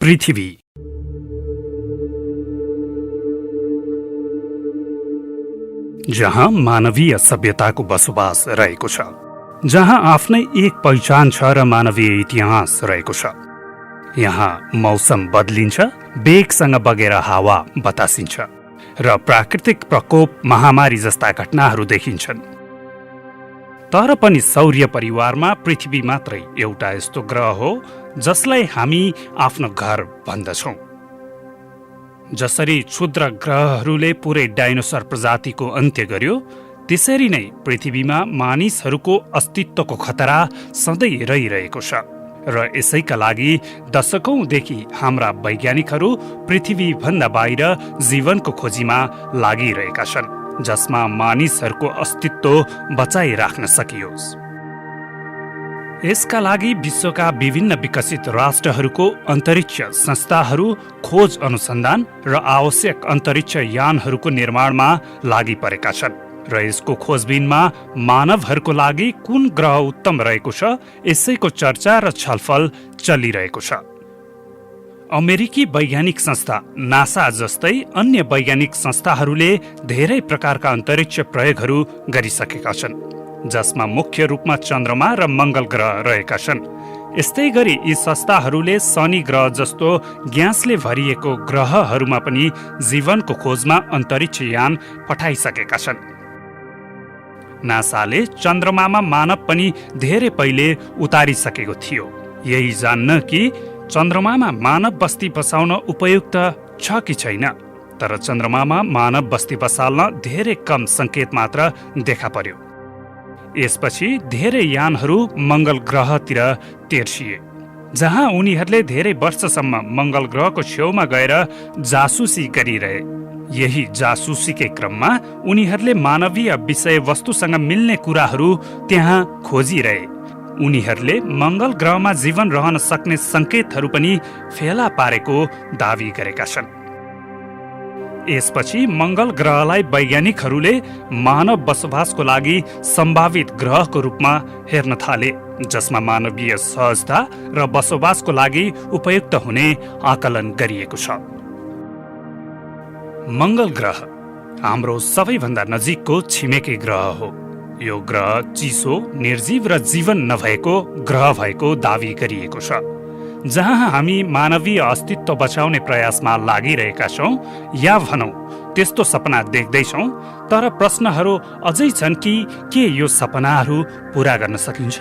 पृथ्वी। जहाँ मानवीय सभ्यताको बसोबास रहेको छ, जहाँ आफ्नै एक पहिचान छ र मानवीय इतिहास रहेको छ। यहाँ मौसम बदलिन्छ, वेगसँग बगेर हावा बतासिन्छ र प्राकृतिक प्रकोप, महामारी जस्ता घटनाहरू देखिन्छन्। तर पनि सौर्य परिवारमा पृथ्वी मात्रै एउटा यस्तो ग्रह हो जसलाई हामी आफ्नो घर भन्दछौँ। जसरी क्षुद्र ग्रहहरूले पुरै डाइनोसर प्रजातिको अन्त्य गर्यो, त्यसरी नै पृथ्वीमा मानिसहरूको अस्तित्वको खतरा सधैँ रहिरहेको छ र यसैका लागि दशकौंदेखि हाम्रा वैज्ञानिकहरू पृथ्वीभन्दा बाहिर जीवनको खोजीमा लागिरहेका छन्, जसमा मानिसहरूको अस्तित्व बचाइराख्न सकियोस्। यसका लागि विश्वका विभिन्न विकसित राष्ट्रहरूको अन्तरिक्ष संस्थाहरू खोज अनुसन्धान र आवश्यक अन्तरिक्ष यानहरूको निर्माणमा लागि परेका छन् र यसको खोजबिनमा मानवहरूको लागि कुन ग्रह उत्तम रहेको छ, यसैको चर्चा र छलफल चलिरहेको छ। अमेरिकी वैज्ञानिक संस्था नासा जस्तै अन्य वैज्ञानिक संस्थाहरूले धेरै प्रकारका अन्तरिक्ष प्रयोगहरू गरिसकेका छन्, जसमा मुख्य रूपमा चन्द्रमा र मङ्गल ग्रह रहेका छन्। यस्तै गरी यी संस्थाहरूले शनि ग्रह जस्तो ग्यासले भरिएको ग्रहहरूमा पनि जीवनको खोजमा अन्तरिक्ष यान पठाइसकेका छन्। नासाले चन्द्रमामा मानव पनि धेरै पहिले उतारिसकेको थियो, यही जान्न कि चन्द्रमामा मानव बस्ती बसाउन उपयुक्त छ कि छैन। तर चन्द्रमामा मानव बस्ती बसाल्न धेरै कम सङ्केत मात्र देखा पर्यो। यसपछि धेरै यानहरू मङ्गल ग्रहतिर तेर्सिए, जहाँ उनीहरूले धेरै वर्षसम्म मङ्गल ग्रहको छेउमा गएर जासुसी गरिरहे। यही जासुसीकै क्रममा उनीहरूले मानवीय विषय वस्तुसँग मिल्ने कुराहरू त्यहाँ खोजिरहे। उनीहरूले मङ्गल ग्रहमा जीवन रहन सक्ने सङ्केतहरू पनि फेला पारेको दावी गरेका छन्। यसपछि मङ्गल ग्रहलाई वैज्ञानिकहरूले मानव बसोबासको लागि सम्भावित ग्रहको रूपमा हेर्न थाले, जसमा मानवीय सहजता र बसोबासको लागि उपयुक्त हुने आकलन गरिएको छ। मङ्गल ग्रह हाम्रो सबैभन्दा नजिकको छिमेकी ग्रह हो। यो ग्रह चिसो, निर्जीव र जीवन नभएको ग्रह भएको दावी गरिएको छ, जहाँ हामी मानवीय अस्तित्व बचाउने प्रयासमा लागिरहेका छौँ, या भनौँ त्यस्तो सपना देख्दैछौँ। तर प्रश्नहरू अझै छन् कि के यो सपनाहरू पूरा गर्न सकिन्छ?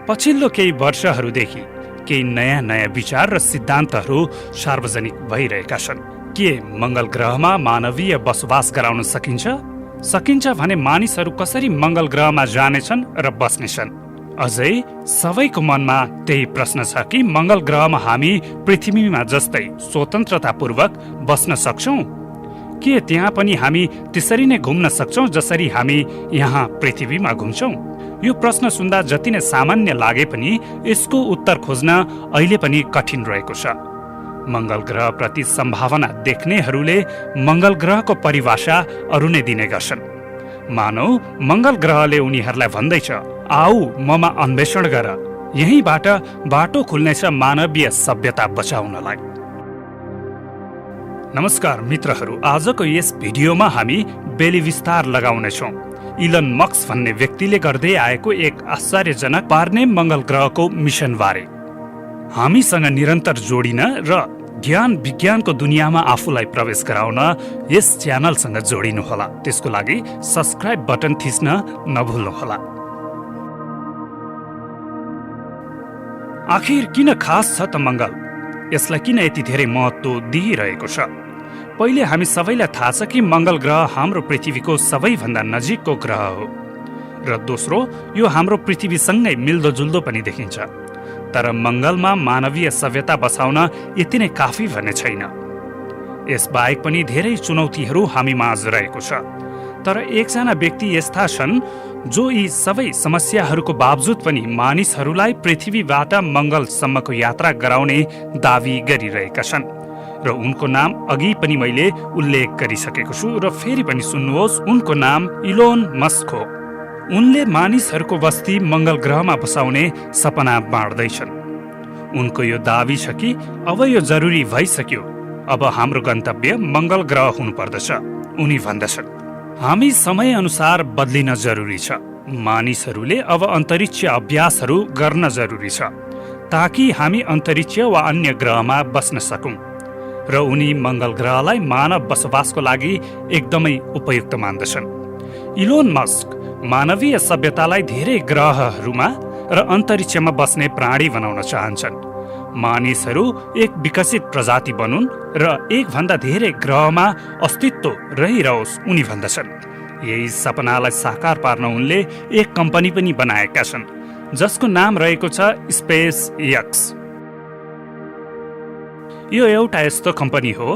पछिल्लो केही वर्षहरूदेखि केही नयाँ नयाँ विचार र सिद्धान्तहरू सार्वजनिक भइरहेका छन्। के मङ्गल ग्रहमा मानवीय बसोबास गराउन सकिन्छ भने मानिसहरू कसरी मङ्गल ग्रहमा जानेछन् र बस्नेछन्? अझै सबैको मनमा त्यही प्रश्न छ कि मङ्गल ग्रहमा हामी पृथ्वीमा जस्तै स्वतन्त्रतापूर्वक बस्न सक्छौँ? के त्यहाँ पनि हामी त्यसरी नै घुम्न सक्छौँ जसरी हामी यहाँ पृथ्वीमा घुम्छौँ? यो प्रश्न सुन्दा जति नै सामान्य लागे पनि यसको उत्तर खोज्न अहिले पनि कठिन रहेको छ। मङ्गल ग्रह प्रति सम्भावना देख्नेहरूले मङ्गल ग्रहको परिभाषा अरू नै दिने गर्छन्। मानौ मङ्गल ग्रहले उनीहरूलाई भन्दैछ, आऊ ममा अन्वेषण गर, यहीँबाट बाटो खुल्नेछ मानवीय सभ्यता बचाउनलाई। नमस्कार मित्रहरू, आजको यस भिडियोमा हामी बेली विस्तार लगाउनेछौँ इलन मस्क भन्ने व्यक्तिले गर्दै आएको एक आश्चर्यजनक पार्ने मङ्गल ग्रहको मिसनबारे। हामीसँग निरन्तर जोडिन र ज्ञान विज्ञानको दुनियाँमा आफूलाई प्रवेश गराउन यस च्यानलसँग जोडिनुहोला। त्यसको लागि सब्स्क्राइब बटन थिच्न नभुल्नुहोला। आखिर किन खास छ त मङ्गल? यसलाई किन यति धेरै महत्त्व दिइरहेको छ? पहिले हामी सबैलाई थाहा छ कि मङ्गल ग्रह हाम्रो पृथ्वीको सबैभन्दा नजिकको ग्रह हो र दोस्रो, यो हाम्रो पृथ्वीसँगै मिल्दोजुल्दो पनि देखिन्छ। तर मङ्गलमा मानवीय सभ्यता बसाउन यति नै काफी भन्ने छैन। यसबाहेक पनि धेरै चुनौतीहरू हामी माझ रहेको छ। तर एकजना व्यक्ति यस्ता छन् जो यी सबै समस्याहरूको बावजुद पनि मानिसहरूलाई पृथ्वीबाट मङ्गलसम्मको यात्रा गराउने दावी गरिरहेका छन् र उनको नाम अघि पनि मैले उल्लेख गरिसकेको छु र फेरि पनि सुन्नुहोस्, उनको नाम इलोन मस्क हो। उनले मानिसहरूको बस्ती मङ्गल ग्रहमा बसाउने सपना बाँड्दैछन्। उनको यो दावी छ कि अब यो जरुरी भइसक्यो, अब हाम्रो गन्तव्य मङ्गल ग्रह हुनुपर्दछ। उनी भन्दछन्, हामी समय अनुसार बदलिन जरुरी छ। मानिसहरूले अब अन्तरिक्ष अभ्यासहरू गर्न जरुरी छ ताकि हामी अन्तरिक्ष वा अन्य ग्रहमा बस्न सकौं। र उनी मङ्गल ग्रहलाई मानव बसोबासको लागि एकदमै उपयुक्त मान्दछन्। इलोन मस्क मानवीय सभ्यतालाई धेरै ग्रहहरूमा र अन्तरिक्षमा बस्ने प्राणी बनाउन चाहन्छन्। मानिसहरू एक विकसित प्रजाति बनुन् र एकभन्दा धेरै ग्रहमा अस्तित्व रहिरहोस्, उनी भन्दछन्। यही सपनालाई साकार पार्न उनले एक कम्पनी पनि बनाएका छन् जसको नाम रहेको छ स्पेस एक्स। यो एउटा यस्तो कम्पनी हो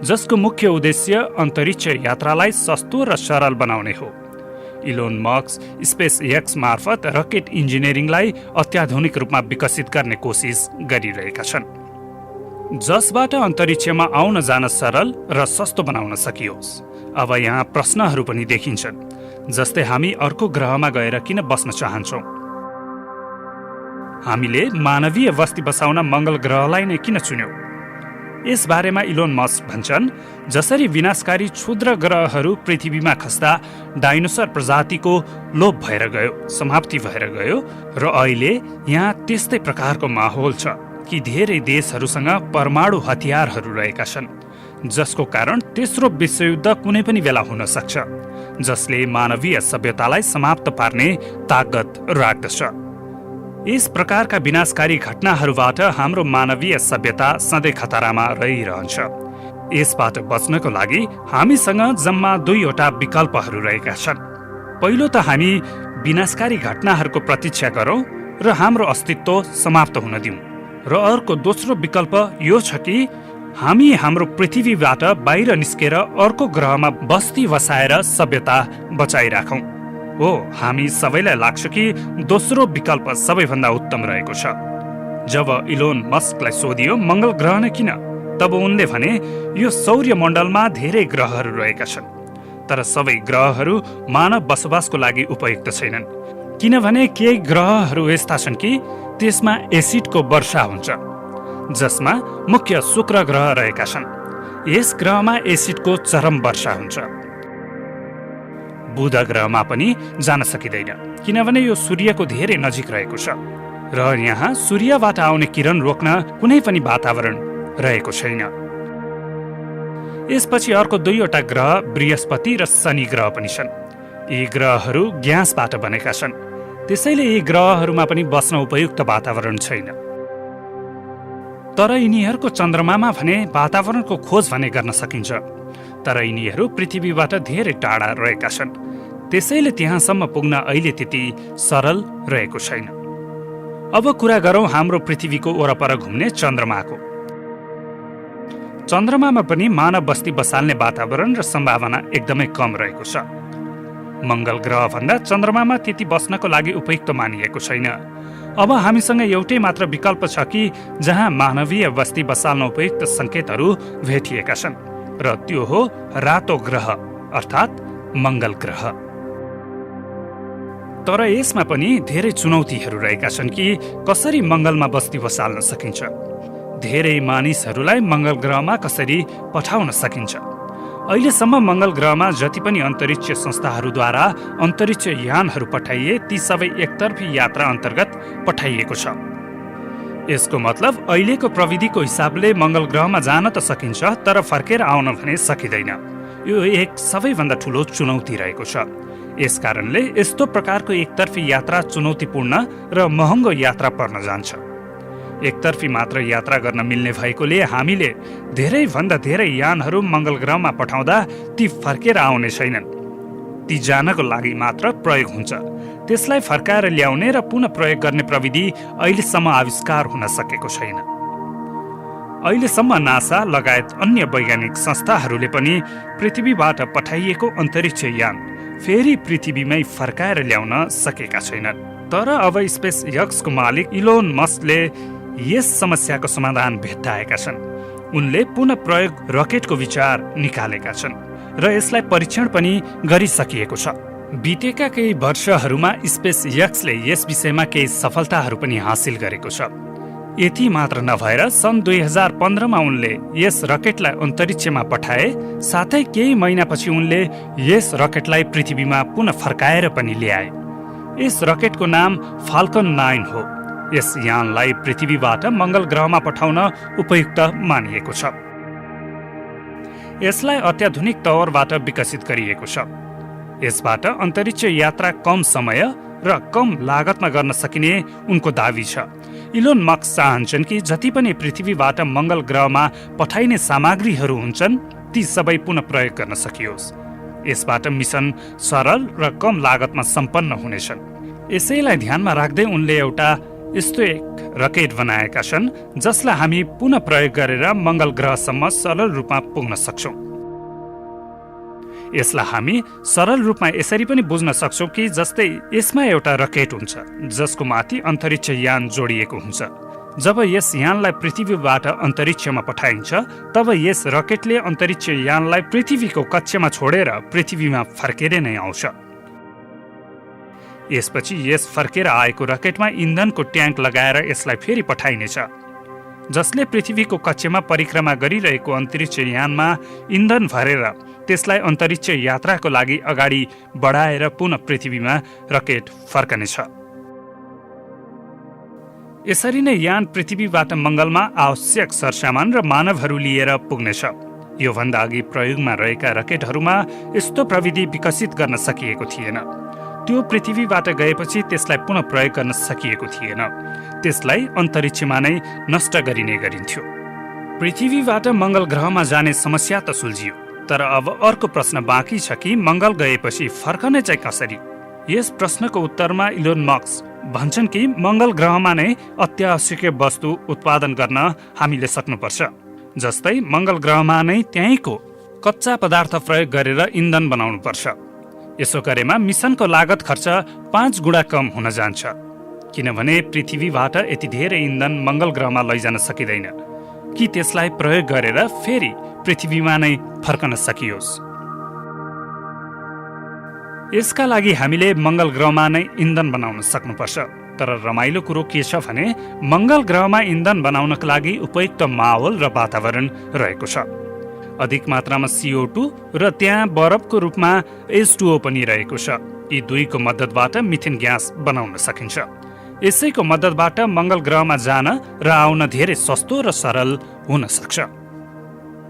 जसको मुख्य उद्देश्य अन्तरिक्ष यात्रालाई सस्तो र सरल बनाउने हो। इलोन मस्क स्पेस एक्स मार्फत रकेट इन्जिनियरिङलाई अत्याधुनिक रूपमा विकसित गर्ने कोसिस गरिरहेका छन्, जसबाट अन्तरिक्षमा आउन जान सरल र सस्तो बनाउन सकियोस्। अब यहाँ प्रश्नहरू पनि देखिन्छन्, जस्तै हामी अर्को ग्रहमा गएर किन बस्न चाहन्छौँ? हामीले मानवीय बस्ती बसाउन मङ्गल ग्रहलाई नै किन चुन्यौँ? यस बारेमा इलोन मस्क भन्छन्, जसरी विनाशकारी क्षुद्र ग्रहहरू पृथ्वीमा खस्दा डाइनोसर प्रजातिको लोप भएर गयो, समाप्ति भएर गयो, र अहिले यहाँ त्यस्तै प्रकारको माहौल छ कि धेरै देशहरूसँग परमाणु हतियारहरू रहेका छन्, जसको कारण तेस्रो विश्वयुद्ध कुनै पनि बेला हुन सक्छ, जसले मानवीय सभ्यतालाई समाप्त पार्ने ताकत राख्दछ। यस प्रकारका विनाशकारी घटनाहरूबाट हाम्रो मानवीय सभ्यता सधैँ खतरामा रहिरहन्छ। यसबाट बच्नको लागि हामीसँग जम्मा 2वटा विकल्पहरू रहेका छन्। पहिलो त हामी विनाशकारी घटनाहरूको प्रतीक्षा गरौँ र हाम्रो अस्तित्व समाप्त हुन दिउँ, र अर्को दोस्रो विकल्प यो छ कि हामी हाम्रो पृथ्वीबाट बाहिर निस्केर अर्को ग्रहमा बस्ती बसाएर सभ्यता बचाइराखौँ। हो, हामी सबैलाई लाग्छ कि दोस्रो विकल्प सबैभन्दा उत्तम रहेको छ। जब इलोन मस्कलाई सोधियो मङ्गल ग्रह नै किन, तब उनले भने यो सौर्य मण्डलमा धेरै ग्रहहरू रहेका छन्, तर सबै ग्रहहरू मानव बसोबासको लागि उपयुक्त छैनन्, किनभने केही ग्रहहरू यस्ता छन् कि त्यसमा एसिडको वर्षा हुन्छ, जसमा मुख्य शुक्र ग्रह रहेका छन्। यस ग्रहमा एसिडको चरम वर्षा हुन्छ। बुध ग्रहमा पनि जान सकिँदैन, किनभने यो सूर्यको धेरै नजिक रहेको छ र यहाँ सूर्यबाट आउने किरण रोक्न कुनै पनि वातावरण रहेको छैन। यसपछि अर्को 2वटा ग्रह बृहस्पति र शनि ग्रह पनि छन्। यी ग्रहहरू ग्यासबाट बनेका छन्, त्यसैले यी ग्रहहरूमा पनि बस्न उपयुक्त वातावरण छैन। तर यिनीहरूको चन्द्रमामा भने वातावरणको खोज भने गर्न सकिन्छ, तर यिनीहरू पृथ्वीबाट धेरै टाढा रहेका छन्, त्यसैले त्यहाँसम्म पुग्न अहिले त्यति सरल रहेको छैन। अब कुरा गरौँ हाम्रो पृथ्वीको वरपर घुम्ने चन्द्रमाको। चन्द्रमामा पनि मानव बस्ती बसाल्ने वातावरण र सम्भावना एकदमै कम रहेको छ। मङ्गल ग्रह भन्दा चन्द्रमामा त्यति बस्नको लागि उपयुक्त मानिएको छैन। अब हामीसँग एउटै मात्र विकल्प छ कि जहाँ मानवीय बस्ती बसाल्न उपयुक्त सङ्केतहरू भेटिएका छन्, र त्यो हो रातो ग्रह अर्थात् मङ्गल ग्रह। तर यसमा पनि धेरै चुनौतीहरू रहेका छन् कि कसरी मङ्गलमा बस्ती बसाल्न सकिन्छ, धेरै मानिसहरूलाई मङ्गल ग्रहमा कसरी पठाउन सकिन्छ। अहिलेसम्म मङ्गल ग्रहमा जति पनि अन्तरिक्ष संस्थाहरूद्वारा अन्तरिक्ष यानहरू पठाइए ती सबै एकतर्फी यात्रा अन्तर्गत पठाइएको छ। यसको मतलब अहिलेको प्रविधिको हिसाबले मङ्गल ग्रहमा जान त सकिन्छ, तर फर्केर आउन भने सकिँदैन। यो एक सबैभन्दा ठुलो चुनौती रहेको छ। यसकारणले यस्तो प्रकारको एकतर्फी यात्रा चुनौतीपूर्ण र महँगो यात्रा पर्न जान्छ। एकतर्फी मात्र यात्रा गर्न मिल्ने भएकोले हामीले धेरैभन्दा धेरै यानहरू मङ्गल ग्रहमा पठाउँदा ती फर्केर आउने छैनन्। ती जानको लागि मात्र प्रयोग हुन्छ। त्यसलाई फर्काएर ल्याउने र पुनः प्रयोग गर्ने प्रविधि अहिलेसम्म आविष्कार हुन सकेको छैन। अहिलेसम्म नासा लगायत अन्य वैज्ञानिक संस्थाहरूले पनि पृथ्वीबाट पठाइएको अन्तरिक्ष यान फेरि पृथ्वीमै फर्काएर ल्याउन सकेका छैनन्। तर अब स्पेस एक्सको मालिक इलोन मस्कले यस समस्याको समाधान भेट्टाएका छन्। उनले पुनः प्रयोग रकेटको विचार निकालेका छन् र यसलाई परीक्षण पनि गरिसकिएको छ। बितेका केही वर्षहरूमा स्पेस एक्सले यस विषयमा केही सफलताहरू पनि हासिल गरेको छ। यति मात्र नभएर सन् 2015मा उनले यस रकेटलाई अन्तरिक्षमा पठाए, साथै केही महिनापछि उनले यस रकेटलाई पृथ्वीमा पुनः फर्काएर पनि ल्याए। यस रकेटको नाम फाल्कन 9 हो। यस यानलाई पृथ्वीबाट मङ्गल ग्रहमा पठाउन उपयुक्त मानिएको छ। यसलाई अत्याधुनिक तवरबाट विकसित गरिएको छ। यसबाट अन्तरिक्ष यात्रा कम समय र कम लागतमा गर्न सकिने उनको दावी छ। इलोन मस्क चाहन्छन् कि जति पनि पृथ्वीबाट मङ्गल ग्रहमा पठाइने सामग्रीहरू हुन्छन् ती सबै पुनः प्रयोग गर्न सकियोस्। यसबाट मिसन सरल र कम लागतमा सम्पन्न हुनेछन्। यसैलाई ध्यानमा राख्दै उनले एउटा यस्तो एक रकेट बनाएका छन् जसलाई हामी पुनः प्रयोग गरेर मङ्गल ग्रहसम्म सरल रूपमा पुग्न सक्छौँ। यसलाई हामी सरल रूपमा यसरी पनि बुझ्न सक्छौँ कि जस्तै यसमा एउटा रकेट हुन्छ जसको माथि अन्तरिक्ष यान जोडिएको हुन्छ। जब यस यानलाई पृथ्वीबाट अन्तरिक्षमा पठाइन्छ तब यस रकेटले अन्तरिक्ष यानलाई पृथ्वीको कक्षमा छोडेर पृथ्वीमा फर्केर नै आउँछ। यसपछि यस फर्केर आएको रकेटमा इन्धनको ट्याङ्क लगाएर यसलाई फेरि पठाइनेछ, जसले पृथ्वीको कक्षमा परिक्रमा गरिरहेको अन्तरिक्ष यानमा इन्धन भरेर त्यसलाई अन्तरिक्ष यात्राको लागि अगाडि बढाएर पुनः पृथ्वीमा रकेट फर्कनेछ। यसरी नै यान पृथ्वीबाट मङ्गलमा आवश्यक सरसामान र मानवहरू लिएर पुग्नेछ। योभन्दा अघि प्रयोगमा रहेका रकेटहरूमा यस्तो प्रविधि विकसित गर्न सकिएको थिएन। त्यो पृथ्वीबाट गएपछि त्यसलाई पुनः प्रयोग गर्न सकिएको थिएन। त्यसलाई अन्तरिक्षमा नै नष्ट गरिने गरिन्थ्यो। पृथ्वीबाट मङ्गल ग्रहमा जाने समस्या त सुल्झियो, तर अब अर्को प्रश्न बाँकी छ कि मङ्गल गएपछि फर्कने चाहिँ कसरी? यस प्रश्नको उत्तरमा इलोन मस्क भन्छन् कि मङ्गल ग्रहमा नै अत्यावश्यक वस्तु उत्पादन गर्न हामीले सक्नुपर्छ। जस्तै मङ्गल ग्रहमा नै त्यहीँको कच्चा पदार्थ प्रयोग गरेर इन्धन बनाउनुपर्छ। यसो गरेमा मिसनको लागत खर्च 5 गुणा कम हुन जान्छ, किनभने पृथ्वीबाट यति धेरै इन्धन मङ्गल ग्रहमा लैजान सकिँदैन कि त्यसलाई प्रयोग गरेर फेरि पृथ्वीमा नै फर्कन सकियोस्। यसका लागि हामीले मङ्गल ग्रहमा नै इन्धन बनाउन सक्नुपर्छ। तर रमाइलो कुरो के छ भने मङ्गल ग्रहमा इन्धन बनाउनका लागि उपयुक्त माहौल र वातावरण रहेको छ। अधिक मात्रामा CO2 र त्यहाँ बरफको रूपमा H2O पनि रहेको छ। यी दुईको मद्दतबाट मिथेन ग्यास बनाउन सकिन्छ। यसैको मद्दतबाट मङ्गल ग्रहमा जान र आउन धेरै सस्तो र सरल हुन सक्छ।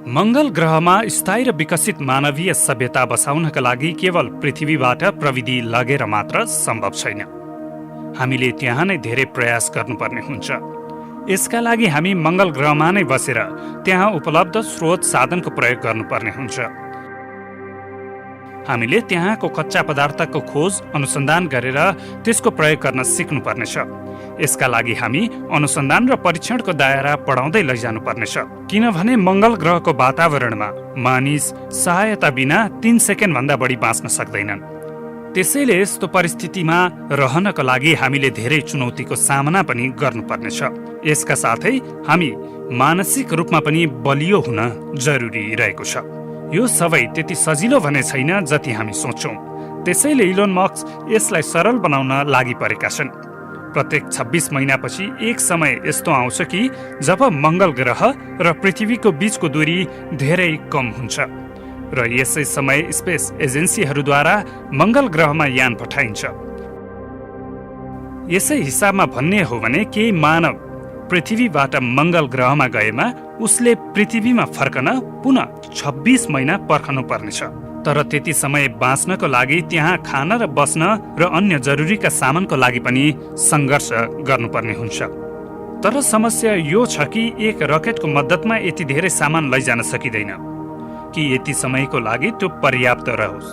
मङ्गल ग्रहमा स्थायी र विकसित मानवीय सभ्यता बसाउनका लागि केवल पृथ्वीबाट प्रविधि लगेर मात्र सम्भव छैन। हामीले त्यहाँ नै धेरै प्रयास गर्नुपर्ने हुन्छ। यसका लागि हामी मङ्गल ग्रहमा नै बसेर त्यहाँ उपलब्ध स्रोत साधनको प्रयोग गर्नुपर्ने हुन्छ। हामीले त्यहाँको कच्चा पदार्थको खोज अनुसन्धान गरेर त्यसको प्रयोग गर्न सिक्नुपर्नेछ। यसका लागि हामी अनुसन्धान र परीक्षणको दायरा बढाउँदै लैजानुपर्नेछ, किनभने मङ्गल ग्रहको वातावरणमा मानिस सहायता बिना 3 सेकेन्ड भन्दा बढी बाँच्न सक्दैनन्। त्यसैले यस्तो परिस्थितिमा रहनको लागि हामीले धेरै चुनौतीको सामना पनि गर्नुपर्नेछ। यसका साथै हामी मानसिक रूपमा पनि बलियो हुन जरुरी रहेको छ। यो सबै त्यति सजिलो भने छैन जति हामी सोच्छौँ। त्यसैले इलोन मस्क यसलाई सरल बनाउन लागि परेका छन्। प्रत्येक 26 महिनापछि एक समय यस्तो आउँछ कि जब मङ्गल ग्रह र पृथ्वीको बीचको दूरी धेरै कम हुन्छ र यसै समय स्पेस एजेन्सीहरूद्वारा मङ्गल ग्रहमा यान पठाइन्छ। यसै हिसाबमा भन्ने हो भने केही मानव पृथ्वीबाट मङ्गल ग्रहमा गएमा उसले पृथ्वीमा फर्कन पुनः 26 महिना पर्खनु पर्नेछ। तर त्यति समय बाँच्नको लागि त्यहाँ खान र बस्न र अन्य जरुरीका सामानको लागि पनि सङ्घर्ष गर्नुपर्ने हुन्छ। तर समस्या यो छ कि एक रकेटको मद्दतमा यति धेरै सामान लैजान सकिँदैन कि यति समयको लागि त्यो पर्याप्त रहोस्।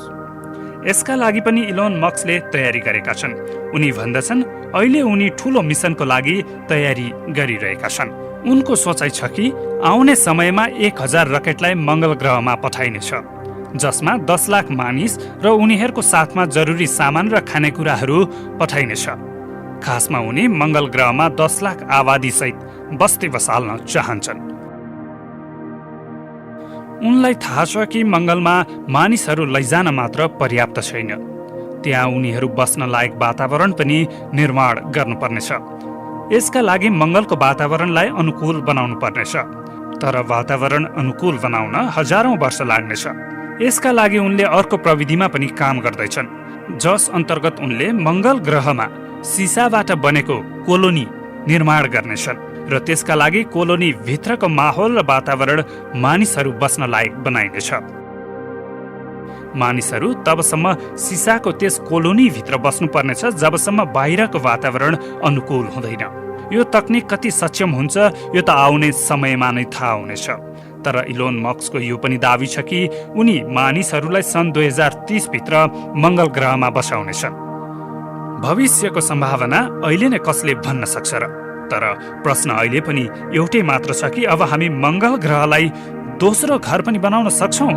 यसका लागि पनि इलोन मस्कले तयारी गरेका छन्। उनी भन्दछन् अहिले उनी ठूलो मिसनको लागि तयारी गरिरहेका छन्। उनको सोचाइ छ कि आउने समयमा 1000 रकेटलाई मङ्गल ग्रहमा पठाइनेछ, जसमा 10 लाख मानिस र उनीहरूको साथमा जरुरी सामान र खानेकुराहरू पठाइनेछ। खासमा उनी मङ्गल ग्रहमा 10 लाख आबादी सहित बस्ती बसाल्न चाहन्छन्। उनलाई थाहा छ कि मङ्गलमा मानिसहरू लैजान मात्र पर्याप्त छैन, त्यहाँ उनीहरू बस्न लायक वातावरण पनि निर्माण गर्नुपर्नेछ। यसका लागि मंगलको वातावरणलाई अनुकूल बनाउनु पर्नेछ, तर वातावरण अनुकूल बनाउन हजारौं वर्ष लाग्नेछ। यसका लागि उनले अर्को प्रविधिमा पनि काम गर्दैछन्, जस अन्तर्गत उनले मंगल ग्रहमा सिसाबाट बनेको कोलोनी निर्माण गर्नेछन् र त्यसका लागि कोलोनी भित्रको माहौल र वातावरण मानिसहरू बस्न लायक बनाइनेछ। मानिसहरू तबसम्म सिसाको त्यस कोलोनी भित्र बस्नुपर्नेछ जबसम्म बाहिरको वातावरण अनुकूल हुँदैन। यो तकनिक कति सक्षम हुन्छ यो त आउने समयमा नै थाहा हुनेछ। तर इलोन मस्कको यो पनि दावी छ कि उनी मानिसहरूलाई सन् 2030 भित्र मंगल ग्रहमा बसाउनेछन्। भविष्यको सम्भावना अहिले नै कसले भन्न सक्छ र? तर प्रश्न अहिले पनि एउटै मात्र छ कि अब हामी मंगल ग्रहलाई दोस्रो घर पनि बनाउन सक्छौं?